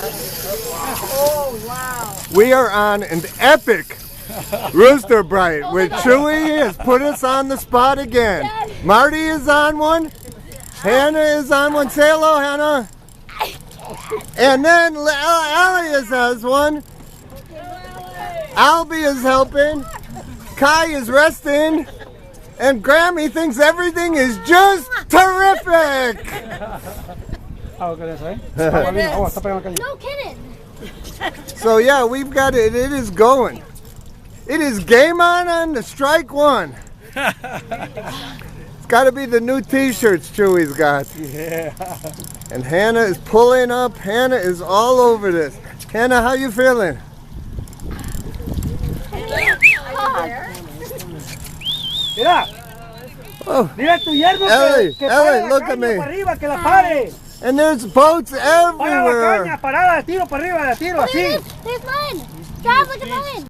Oh, wow. We are on an epic Rooster Bright with Chewy has put us on the spot again. Marty is on one. Hannah is on one. Say hello, Hannah. And then Elias has one. Albie is helping. Kai is resting. And Grammy thinks everything is just terrific. No kidding. So yeah, we've got it. It is going. It is game on the strike one. It's got to be the new T-shirts Chewy's got. Yeah. And Hannah is pulling up. Hannah is all over this. Hannah, how you feeling? Mira. Oh. Mira tu yerno Ellie, que Ellie, para look la at caña me. para arriba, que la pare. And there's boats Para la everywhere. caña, parada de tiro para arriba, de tiro, así. There's mine. Dad, look at mine.